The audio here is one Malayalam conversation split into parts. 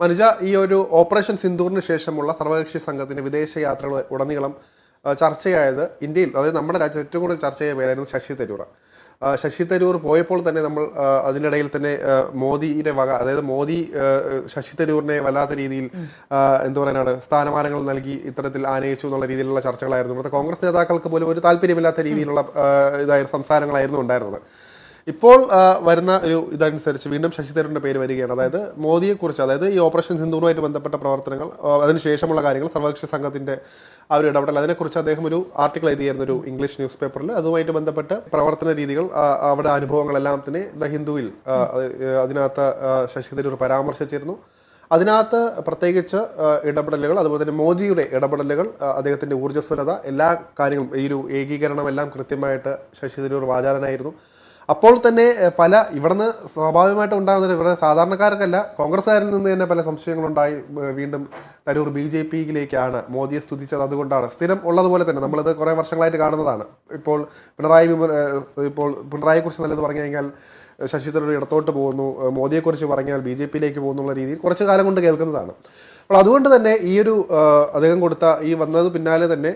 മനുജ, ഈ ഒരു ഓപ്പറേഷൻ സിന്ദൂറിന് ശേഷമുള്ള സർവകക്ഷി സംഘത്തിന്റെ വിദേശ യാത്രകൾ ഉടനീളം ചർച്ചയായത് ഇന്ത്യയിൽ, അതായത് നമ്മുടെ രാജ്യത്ത് ഏറ്റവും കൂടുതൽ ചർച്ച ചെയ്ത പേരായിരുന്നു ശശി തരൂർ. ശശി തരൂർ പോയപ്പോൾ തന്നെ നമ്മൾ അതിനിടയിൽ തന്നെ മോദിയുടെ വക, അതായത് മോദി ശശി തരൂരിനെ വല്ലാത്ത രീതിയിൽ എന്താ പറയാനാണ് സ്ഥാനമാനങ്ങൾ നൽകി ഇത്തരത്തിൽ ആനയിച്ചു എന്നുള്ള രീതിയിലുള്ള ചർച്ചകളായിരുന്നു. ഇവിടുത്തെ കോൺഗ്രസ് നേതാക്കൾക്ക് പോലും ഒരു താല്പര്യമില്ലാത്ത രീതിയിലുള്ള സംസാരങ്ങളായിരുന്നു ഉണ്ടായിരുന്നത്. ഇപ്പോൾ വരുന്ന ഒരു ഇതനുസരിച്ച് വീണ്ടും ശശി തരൂരിന്റെ പേര് വരികയാണ്. അതായത് മോദിയെക്കുറിച്ച്, അതായത് ഈ ഓപ്പറേഷൻ സിന്ദൂറുമായിട്ട് ബന്ധപ്പെട്ട പ്രവർത്തനങ്ങൾ, അതിനുശേഷമുള്ള കാര്യങ്ങൾ, സർവകക്ഷി സംഘത്തിന്റെ ആ ഒരു ഇടപെടൽ, അതിനെക്കുറിച്ച് അദ്ദേഹം ഒരു ആർട്ടിക്കിൾ എഴുതിയായിരുന്നു ഒരു ഇംഗ്ലീഷ് ന്യൂസ് പേപ്പറിൽ. അതുമായിട്ട് ബന്ധപ്പെട്ട് പ്രവർത്തന രീതികൾ, അവിടെ അനുഭവങ്ങളെല്ലാം തന്നെ ദ ഹിന്ദുവിൽ അതിനകത്ത് ശശി തരൂർ പരാമർശിച്ചിരുന്നു. അതിനകത്ത് പ്രത്യേകിച്ച് ഇടപെടലുകൾ, അതുപോലെ തന്നെ മോദിയുടെ ഇടപെടലുകൾ, അദ്ദേഹത്തിന്റെ ഊർജ്ജസ്വലത, എല്ലാ കാര്യങ്ങളും, ഈ ഒരു ഏകീകരണം എല്ലാം കൃത്യമായിട്ട് ശശി തരൂർ വാചാലനായിരുന്നു. അപ്പോൾ തന്നെ ഇവിടുന്ന് സ്വാഭാവികമായിട്ട് ഉണ്ടാകുന്നത്, ഇവിടെ സാധാരണക്കാർക്കല്ല, കോൺഗ്രസ്സുകാരിൽ നിന്ന് തന്നെ പല സംശയങ്ങളുണ്ടായി. വീണ്ടും തരൂർ BJP-യിലേക്കാണ് മോദിയെ സ്തുതിച്ചത്. അതുകൊണ്ടാണ് സ്ഥിരം ഉള്ളതുപോലെ തന്നെ നമ്മളിത് കുറേ വർഷങ്ങളായിട്ട് കാണുന്നതാണ്. ഇപ്പോൾ പിണറായിയെക്കുറിച്ച് നല്ലത് പറഞ്ഞു കഴിഞ്ഞാൽ ശശി തരൂർ ഇടത്തോട്ട് പോകുന്നു, മോദിയെക്കുറിച്ച് പറഞ്ഞാൽ BJP-യിലേക്ക് പോകുന്നുള്ള രീതിയിൽ കുറച്ചു കാലം കൊണ്ട് കേൾക്കുന്നതാണ്. അപ്പോൾ അതുകൊണ്ട് തന്നെ ഈ ഒരു അദ്ദേഹം കൊടുത്ത ഈ വന്നത് പിന്നാലെ തന്നെ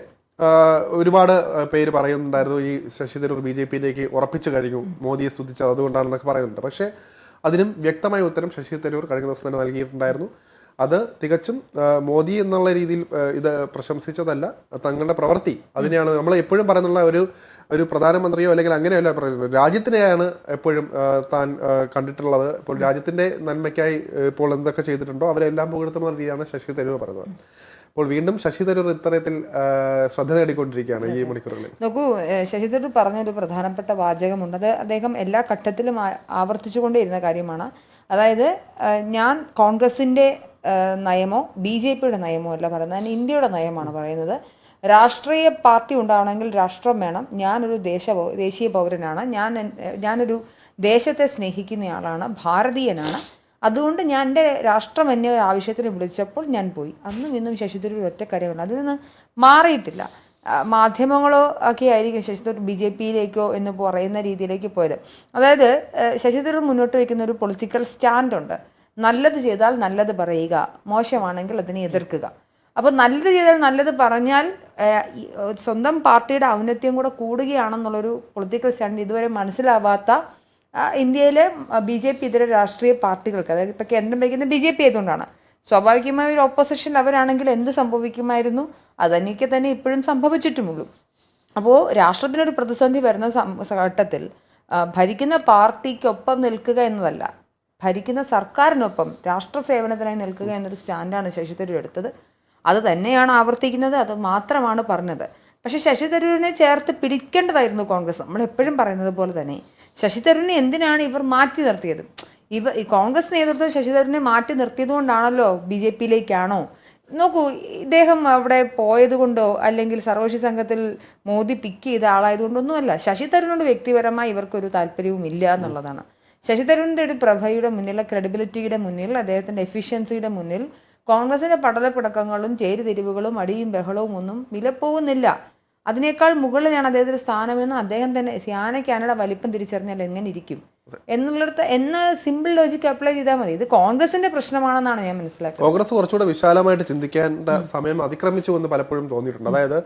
ഒരുപാട് പേര് പറയുന്നുണ്ടായിരുന്നു, ഈ ശശി തരൂർ BJP-യിലേക്ക് ഉറപ്പിച്ചു കഴിഞ്ഞു, മോദിയെ സ്തുതിച്ചത് അതുകൊണ്ടാണെന്നൊക്കെ പറയുന്നുണ്ട്. പക്ഷേ അതിനും വ്യക്തമായ ഉത്തരം ശശി തരൂർ കഴിഞ്ഞ ദിവസം തന്നെ നൽകിയിട്ടുണ്ടായിരുന്നു. അത് തികച്ചും മോദി എന്നുള്ള രീതിയിൽ ഇത് പ്രശംസിച്ചതല്ല, തങ്ങളുടെ പ്രവൃത്തി അതിനെയാണ് നമ്മൾ എപ്പോഴും പറയുന്നുള്ള ഒരു പ്രധാനമന്ത്രിയോ അല്ലെങ്കിൽ അങ്ങനെയല്ല പറയുന്നത്, രാജ്യത്തിനെയാണ് എപ്പോഴും താൻ കണ്ടിട്ടുള്ളത്. ഇപ്പോൾ രാജ്യത്തിന്റെ നന്മയ്ക്കായി ഇപ്പോൾ എന്തൊക്കെ ചെയ്തിട്ടുണ്ടോ അവരെല്ലാം പുകഴ്ത്തുന്ന രീതിയാണ് ശശി തരൂർ പറയുന്നത്. അപ്പോൾ വീണ്ടും ശശി തരൂർ ഇത്തരത്തിൽ ശ്രദ്ധ നേടിക്കൊണ്ടിരിക്കുകയാണ് ഈ മണിക്കൂറുകളിൽ. നോക്കൂ, ശശി തരൂർ പറഞ്ഞൊരു പ്രധാനപ്പെട്ട വാചകമുണ്ട്. അത് അദ്ദേഹം എല്ലാ ഘട്ടത്തിലും ആവർത്തിച്ചുകൊണ്ടേയിരുന്ന കാര്യമാണ്. അതായത്, ഞാൻ കോൺഗ്രസിൻ്റെ നയമോ BJP-യുടെ നയമോ അല്ല പറയുന്നത്, ഞാൻ ഇന്ത്യയുടെ നയമാണ് പറയുന്നത്. രാഷ്ട്രീയ പാർട്ടി ഉണ്ടാവണമെങ്കിൽ രാഷ്ട്രം വേണം. ഞാനൊരു ദേശീയ പൗരനാണ്. ഞാനൊരു ദേശത്തെ സ്നേഹിക്കുന്നയാളാണ്, ഭാരതീയനാണ്. അതുകൊണ്ട് ഞാൻ എൻ്റെ രാഷ്ട്രം എന്നെ ആവശ്യത്തിന് വിളിച്ചപ്പോൾ ഞാൻ പോയി. അന്നും ഇന്നും ശശി തരൂർ ഒറ്റ കാര്യമാണ്, അതിൽ നിന്ന് മാറിയിട്ടില്ല. മാധ്യമങ്ങളോ ഒക്കെ ആയിരിക്കും ശശി തരൂർ BJP-യിലേക്കോ എന്ന് പറയുന്ന രീതിയിലേക്ക് പോയത്. അതായത്, ശശി തരൂർ മുന്നോട്ട് വയ്ക്കുന്ന ഒരു പൊളിറ്റിക്കൽ സ്റ്റാൻഡുണ്ട്. നല്ലത് ചെയ്താൽ നല്ലത് പറയുക, മോശമാണെങ്കിൽ അതിനെ എതിർക്കുക. അപ്പോൾ നല്ലത് ചെയ്താൽ നല്ലത് പറഞ്ഞാൽ സ്വന്തം പാർട്ടിയുടെ ഔന്നത്യം കൂടെ കൂടുകയാണെന്നുള്ളൊരു പൊളിറ്റിക്കൽ സ്റ്റാൻഡ് ഇതുവരെ മനസ്സിലാവാത്ത ഇന്ത്യയിലെ BJP ഇതര രാഷ്ട്രീയ പാർട്ടികൾക്ക്, അതായത് ഇപ്പോൾ കേന്ദ്രം ഭരിക്കുന്ന BJP ആയതുകൊണ്ടാണ്. സ്വാഭാവികമായ ഒരു ഓപ്പോസിഷൻ അവരാണെങ്കിൽ എന്ത് സംഭവിക്കുമായിരുന്നു, അതെനിക്ക് തന്നെ ഇപ്പോഴും സംഭവിച്ചിട്ടുമുള്ളൂ. അപ്പോൾ രാഷ്ട്രത്തിനൊരു പ്രതിസന്ധി വരുന്ന ഘട്ടത്തിൽ ഭരിക്കുന്ന പാർട്ടിക്കൊപ്പം നിൽക്കുക എന്നതല്ല, ഭരിക്കുന്ന സർക്കാരിനൊപ്പം രാഷ്ട്ര സേവനത്തിനായി നിൽക്കുക എന്നൊരു സ്റ്റാൻഡാണ് ശശി തരൂർ എടുത്തത്. അത് തന്നെയാണ് ആവർത്തിക്കുന്നത്, അത് മാത്രമാണ് പറഞ്ഞത്. പക്ഷേ ശശി തരൂരിനെ ചേർത്ത് പിടിക്കേണ്ടതായിരുന്നു കോൺഗ്രസ്. നമ്മളെപ്പോഴും പറയുന്നത് പോലെ തന്നെ ശശി തരൂരിനെ എന്തിനാണ് ഇവർ മാറ്റി നിർത്തിയത്? ഈ കോൺഗ്രസ് നേതൃത്വം ശശി തരൂരിനെ മാറ്റി നിർത്തിയത് കൊണ്ടാണല്ലോ BJP-യിലേക്കാണോ? നോക്കൂ, ഇദ്ദേഹം അവിടെ പോയത് കൊണ്ടോ അല്ലെങ്കിൽ സർവകക്ഷി സംഘത്തിൽ മോദി പിക്ക് ചെയ്ത ആളായതുകൊണ്ടൊന്നുമല്ല. ശശി തരൂരിനോട് വ്യക്തിപരമായി ഇവർക്കൊരു താല്പര്യവും ഇല്ല എന്നുള്ളതാണ്. ശശി തരൂരിൻ്റെ ഒരു പ്രഭയുടെ മുന്നിൽ, ക്രെഡിബിലിറ്റിയുടെ മുന്നിൽ, അദ്ദേഹത്തിൻ്റെ എഫിഷ്യൻസിയുടെ മുന്നിൽ കോൺഗ്രസിൻ്റെ പടലപ്പിടക്കങ്ങളും ചേരിതിരിവുകളും അടിയും ബഹളവും ഒന്നും വിലപ്പോകുന്നില്ല. അതിനേക്കാൾ മുകളിലാണ് അദ്ദേഹത്തിന്റെ സ്ഥാനമെന്ന് അദ്ദേഹം തന്നെ, സിയാനയ്ക്കാനയുടെ വലിപ്പം തിരിച്ചറിഞ്ഞാൽ എങ്ങനെ ഇരിക്കും എന്ന സിമ്പിൾ ലോജിക്ക് അപ്ലൈ ചെയ്താൽ മതി. ഇത് കോൺഗ്രസിന്റെ പ്രശ്നമാണെന്നാണ് ഞാൻ മനസ്സിലാക്കുന്നത്. കോൺഗ്രസ് കുറച്ചുകൂടെ വിശാലമായിട്ട് ചിന്തിക്കേണ്ട സമയം അതിക്രമിച്ചു എന്ന് പലപ്പോഴും തോന്നിയിട്ടുണ്ട്. അതായത്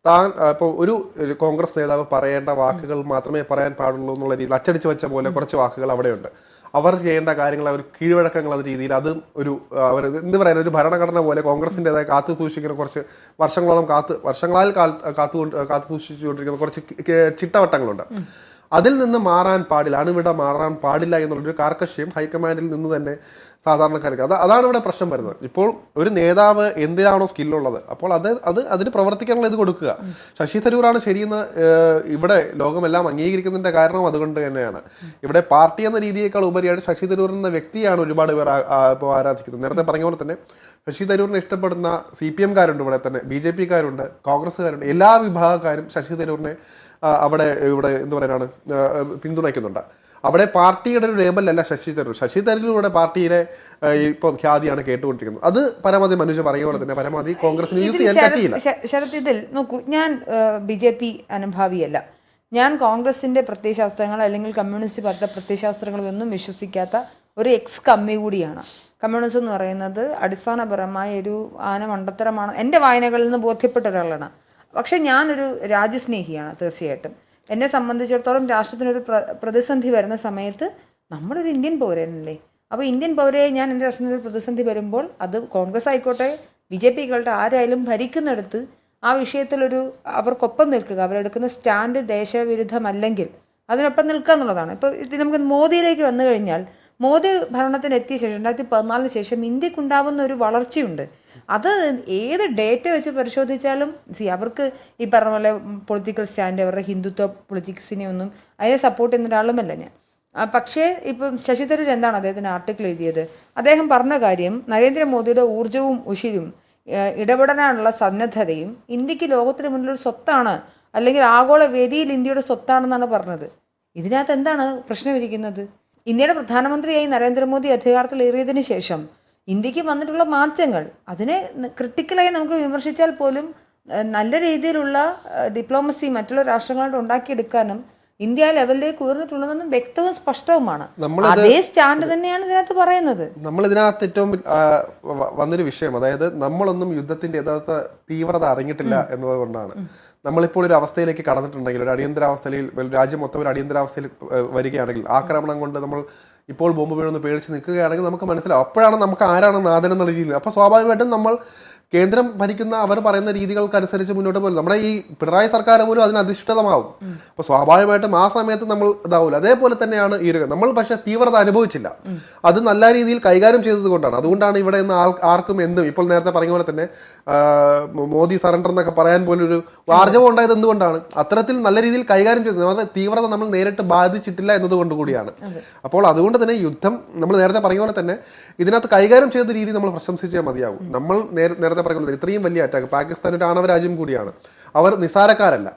താൻ ഇപ്പോൾ ഒരു കോൺഗ്രസ് നേതാവ് പറയേണ്ട വാക്കുകൾ മാത്രമേ പറയാൻ പാടുള്ളൂ എന്നുള്ള രീതിയിൽ അച്ചടിച്ചു വെച്ച പോലെ കുറച്ച് വാക്കുകൾ അവിടെയുണ്ട്. അവർ ചെയ്യേണ്ട കാര്യങ്ങൾ, അവർ കീഴ്വഴക്കങ്ങൾ എന്ന രീതിയിൽ അതും ഒരു അവർ എന്ത് പറയുക, ഒരു ഭരണഘടന പോലെ കോൺഗ്രസിൻ്റെതായ കാത്തു സൂക്ഷിക്കുന്ന കുറച്ച് വർഷങ്ങളാൽ കാത്തു സൂക്ഷിച്ചുകൊണ്ടിരിക്കുന്ന കുറച്ച് ചിട്ടവട്ടങ്ങളുണ്ട്. അതിൽ നിന്ന് മാറാൻ പാടില്ല, അണുവിട മാറാൻ പാടില്ല എന്നുള്ളൊരു കാർക്കശ്യം ഹൈക്കമാൻഡിൽ നിന്ന് തന്നെ സാധാരണക്കാർക്ക് അതാണ് ഇവിടെ പ്രശ്നം വരുന്നത്. ഇപ്പോൾ ഒരു നേതാവ് എന്തിനാണോ സ്കില്ലുള്ളത്, അപ്പോൾ അതിന് പ്രവർത്തിക്കാനുള്ള ഇത് കൊടുക്കുക. ശശി തരൂറാണ് ശരിയെന്ന് ഇവിടെ ലോകമെല്ലാം അംഗീകരിക്കുന്നതിന്റെ കാരണവും അതുകൊണ്ട് തന്നെയാണ്. ഇവിടെ പാർട്ടി എന്ന രീതിയേക്കാൾ ഉപരിയായിട്ട് ശശി തരൂർ എന്ന വ്യക്തിയാണ് ഒരുപാട് പേർ ഇപ്പോൾ ആരാധിക്കുന്നത്. നേരത്തെ പറഞ്ഞ പോലെ തന്നെ ശശി തരൂരിനെ ഇഷ്ടപ്പെടുന്ന CPM-കാരുണ്ട്, ഇവിടെ തന്നെ BJP-കാരുണ്ട്, കോൺഗ്രസ്സുകാരുണ്ട്. എല്ലാ വിഭാഗക്കാരും ശശി തരൂരിനെ ഇവിടെ എന്ത് പറയാനാണ് പിന്തുണയ്ക്കുന്നുണ്ട്. അവിടെ പാർട്ടിയുടെ ഒരു ലേബലല്ല ശശി തരൂരിലൂടെ പാർട്ടിയുടെ ഇപ്പം ഖ്യാതിയാണ് കേട്ടുകൊണ്ടിരിക്കുന്നത്. അത് പരമാവധി മനുഷ്യ പറയുക പോലെ തന്നെ പരമാവധി കോൺഗ്രസിന് യൂസ് ചെയ്യാൻ പറ്റിയില്ല. ശരത്, ഇതിൽ നോക്കൂ, ഞാൻ BJP അനുഭാവിയല്ല. ഞാൻ കോൺഗ്രസിന്റെ പ്രത്യയശാസ്ത്രങ്ങൾ അല്ലെങ്കിൽ കമ്മ്യൂണിസ്റ്റ് പാർട്ടിയുടെ പ്രത്യയശാസ്ത്രങ്ങളൊന്നും വിശ്വസിക്കാത്ത ഒരു എക്സ് കമ്മി കൂടിയാണ്. കമ്മ്യൂണിസം എന്ന് പറയുന്നത് അടിസ്ഥാനപരമായ ഒരു മണ്ടത്തരമാണ് എൻ്റെ വായനകളിൽ നിന്ന് ബോധ്യപ്പെട്ട ഒരാളാണ്. പക്ഷേ ഞാനൊരു രാജ്യസ്നേഹിയാണ് തീർച്ചയായിട്ടും. എന്നെ സംബന്ധിച്ചിടത്തോളം രാഷ്ട്രത്തിനൊരു പ്രതിസന്ധി വരുന്ന സമയത്ത് നമ്മളൊരു ഇന്ത്യൻ പൗരനല്ലേ. അപ്പോൾ ഇന്ത്യൻ പൗരയെ ഞാൻ എൻ്റെ രാഷ്ട്രത്തിനൊരു പ്രതിസന്ധി വരുമ്പോൾ അത് കോൺഗ്രസ് ആയിക്കോട്ടെ BJP ആയിക്കോട്ടെ ആരായാലും ഭരിക്കുന്നിടത്ത് ആ വിഷയത്തിലൊരു അവർക്കൊപ്പം നിൽക്കുക, അവരെടുക്കുന്ന സ്റ്റാൻഡ് ദേശവിരുദ്ധമല്ലെങ്കിൽ അതിനൊപ്പം നിൽക്കുക എന്നുള്ളതാണ്. ഇപ്പോൾ ഇത് നമുക്ക് മോദിയിലേക്ക് വന്നു കഴിഞ്ഞാൽ മോദി ഭരണത്തിന് എത്തിയ ശേഷം 2014 ശേഷം ഇന്ത്യക്കുണ്ടാവുന്ന ഒരു വളർച്ചയുണ്ട്. അത് ഏത് ഡേറ്റ വെച്ച് പരിശോധിച്ചാലും അവർക്ക് ഈ പറഞ്ഞ പോലെ പൊളിറ്റിക്കൽ സ്റ്റാൻഡ് അവരുടെ ഹിന്ദുത്വ പൊളിറ്റിക്സിനെ ഒന്നും അതിനെ സപ്പോർട്ട് ചെയ്യുന്ന ഒരാളുമല്ല ഞാൻ. പക്ഷേ ഇപ്പം ശശി തരൂർ എന്താണ് അദ്ദേഹത്തിന് ആർട്ടിക്കിൾ എഴുതിയത്? അദ്ദേഹം പറഞ്ഞ കാര്യം നരേന്ദ്രമോദിയുടെ ഊർജ്ജവും ഉശിരും ഇടപെടാനുള്ള സന്നദ്ധതയും ഇന്ത്യക്ക് ലോകത്തിന് മുന്നിലൊരു സ്വത്താണ്, അല്ലെങ്കിൽ ആഗോള വേദിയിൽ ഇന്ത്യയുടെ സ്വത്താണെന്നാണ് പറഞ്ഞത്. ഇതിനകത്ത് എന്താണ് പ്രശ്നമിരിക്കുന്നത്? ഇന്ത്യയുടെ പ്രധാനമന്ത്രിയായി നരേന്ദ്രമോദി അധികാരത്തിലേറിയതിനു ശേഷം ഇന്ത്യക്ക് വന്നിട്ടുള്ള മാറ്റങ്ങൾ അതിനെ ക്രിട്ടിക്കലായി നമുക്ക് വിമർശിച്ചാൽ പോലും നല്ല രീതിയിലുള്ള ഡിപ്ലോമസി മറ്റുള്ള രാഷ്ട്രങ്ങളോട് ഉണ്ടാക്കിയെടുക്കാനും ഇന്ത്യ ലെവലിലേക്ക് ഉയർന്നിട്ടുള്ളതെന്നും വ്യക്തവും സ്പഷ്ടവുമാണ്. അതേ സ്റ്റാൻഡ് തന്നെയാണ് ഇതിനകത്ത് പറയുന്നത്. നമ്മൾ ഇതിനകത്ത് ഏറ്റവും വന്നൊരു വിഷയം, അതായത് നമ്മളൊന്നും യുദ്ധത്തിന്റെ യഥാർത്ഥ തീവ്രത അറിഞ്ഞിട്ടില്ല എന്നതുകൊണ്ടാണ്. നമ്മളിപ്പോൾ ഒരു അവസ്ഥയിലേക്ക് കടന്നിട്ടുണ്ടെങ്കിൽ, ഒരു അടിയന്തരാവസ്ഥയിൽ രാജ്യം മൊത്തം ഒരു അടിയന്തരാവസ്ഥയിൽ വരികയാണെങ്കിൽ, ആക്രമണം കൊണ്ട് നമ്മൾ ഇപ്പോൾ ബോംബ് വീഴുന്ന പേടിച്ച് നിൽക്കുകയാണെങ്കിൽ നമുക്ക് മനസ്സിലാവും അപ്പോഴാണ് നമുക്ക് ആരാണ് നാഥൻ എന്നുള്ള രീതിയിൽ. അപ്പോൾ സ്വാഭാവികമായിട്ടും നമ്മൾ കേന്ദ്രം ഭരിക്കുന്ന അവർ പറയുന്ന രീതികൾക്കനുസരിച്ച് മുന്നോട്ട് പോകും. നമ്മുടെ ഈ പിണറായി സർക്കാർ പോലും അതിന് അധിഷ്ഠിതമാവും. അപ്പോൾ സ്വാഭാവികമായിട്ടും ആ സമയത്ത് നമ്മൾ ഇതാവില്ല. അതേപോലെ തന്നെയാണ് ഈ ഒരു നമ്മൾ പക്ഷേ തീവ്രത അനുഭവിച്ചില്ല. അത് നല്ല രീതിയിൽ കൈകാര്യം ചെയ്തത് കൊണ്ടാണ്. അതുകൊണ്ടാണ് ഇവിടെ നിന്ന് ആർക്കും എന്തും ഇപ്പോൾ നേരത്തെ പറഞ്ഞ പോലെ തന്നെ മോദി സറണ്ടർ എന്നൊക്കെ പറയാൻ പോലും ഒരു വാർജവം ഉണ്ടായത് എന്തുകൊണ്ടാണ്? അത്തരത്തിൽ നല്ല രീതിയിൽ കൈകാര്യം ചെയ്തത്. മാത്രമേ തീവ്രത നമ്മൾ നേരിട്ട് ബാധിച്ചിട്ടില്ല എന്നതുകൊണ്ട് കൂടിയാണ്. അപ്പോൾ അതുകൊണ്ട് തന്നെ യുദ്ധം നമ്മൾ നേരത്തെ പറഞ്ഞ പോലെ തന്നെ ഇതിനകത്ത് കൈകാര്യം ചെയ്ത രീതി നമ്മൾ പ്രശംസിച്ചേ മതിയാകും. നമ്മൾ നേരത്തെ പറയുന്നത് ഇത്രയും വലിയ അറ്റാക്ക്, പാകിസ്ഥാൻ ഒരു ആണവ രാജ്യം കൂടിയാണ്, അവർ നിസാരക്കാരല്ല,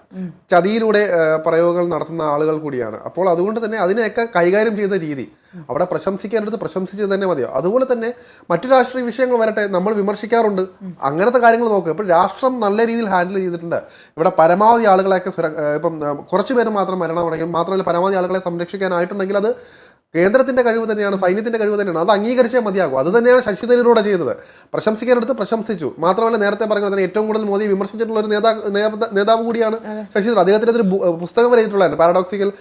ചതിയിലൂടെ പ്രയോഗങ്ങൾ നടത്തുന്ന ആളുകൾ കൂടിയാണ്. അപ്പോൾ അതുകൊണ്ട് തന്നെ അതിനെയൊക്കെ കൈകാര്യം ചെയ്ത രീതി അവിടെ പ്രശംസിക്കേണ്ടത് പ്രശംസിച്ച് തന്നെ മതിയാവും. അതുപോലെ തന്നെ മറ്റു രാഷ്ട്രീയ വിഷയങ്ങൾ വരട്ടെ, നമ്മൾ വിമർശിക്കാറുണ്ട്, അങ്ങനത്തെ കാര്യങ്ങൾ നോക്കുക. ഇപ്പോൾ രാഷ്ട്രം നല്ല രീതിയിൽ ഹാൻഡിൽ ചെയ്തിട്ടുണ്ട്. ഇവിടെ പരമാവധി ആളുകളെയൊക്കെ ഇപ്പം കുറച്ച് പേര് മാത്രം മരണമടങ്ങും, മാത്രമല്ല പരമാവധി ആളുകളെ സംരക്ഷിക്കാനായിട്ടുണ്ടെങ്കിൽ അത് കേന്ദ്രത്തിന്റെ കഴിവ് തന്നെയാണ്, സൈന്യത്തിന്റെ കഴിവ് തന്നെയാണ്. അത് അംഗീകരിച്ചേ മതിയാകും. അത് തന്നെയാണ് ശശി തരൂരിലൂടെ ചെയ്തത്. പ്രശംസിക്കാനെടുത്ത് പ്രശംസിച്ചു. മാത്രമല്ല നേരത്തെ പറഞ്ഞ തന്നെ ഏറ്റവും കൂടുതൽ മോദിയെ വിമർശിച്ചിട്ടുള്ള ഒരു നേതാവ് കൂടിയാണ് ശശി തരൂർ. അദ്ദേഹത്തിന് ഒരു പുസ്തകം എഴുതിയിട്ടുള്ളതാണ്, പാരഡോക്സിക്കൽ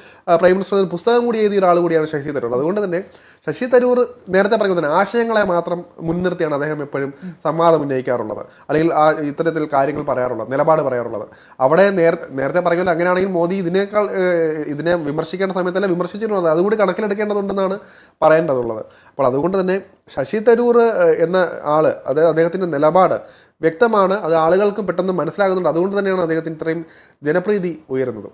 പ്രൈം മിനിസ്റ്റർ ഒരു പുസ്തകം കൂടി എഴുതിയ ഒരാൾ കൂടിയാണ് ശശി തരൂർ. അതുകൊണ്ട് തന്നെ ശശി തരൂർ നേരത്തെ പറഞ്ഞ തന്നെ ആശയങ്ങളെ മാത്രം മുൻനിർത്തിയാണ് അദ്ദേഹം എപ്പോഴും സംവാദം ഉന്നയിക്കാറുള്ളത്, അല്ലെങ്കിൽ ഇത്തരത്തിൽ കാര്യങ്ങൾ പറയാറുള്ളത്, നിലപാട് പറയാറുള്ളത്. അവിടെ നേരത്തെ പറയുന്നത് അങ്ങനെയാണെങ്കിൽ മോദി ഇതിനെ വിമർശിക്കേണ്ട സമയത്തല്ല വിമർശിച്ചിട്ടുള്ളത്. അതുകൂടി കണക്കിലെടുക്കേണ്ടതുണ്ടെന്നാണ് പറയേണ്ടതുള്ളത്. അപ്പോൾ അതുകൊണ്ട് തന്നെ ശശി തരൂർ എന്ന ആള് അദ്ദേഹത്തിന്റെ നിലപാട് വ്യക്തമാണ്. അത് ആളുകൾക്ക് പെട്ടെന്ന് മനസ്സിലാകുന്നുണ്ട്. അതുകൊണ്ട് തന്നെയാണ് അദ്ദേഹത്തിന് ഇത്രയും ജനപ്രീതി ഉയരുന്നത്.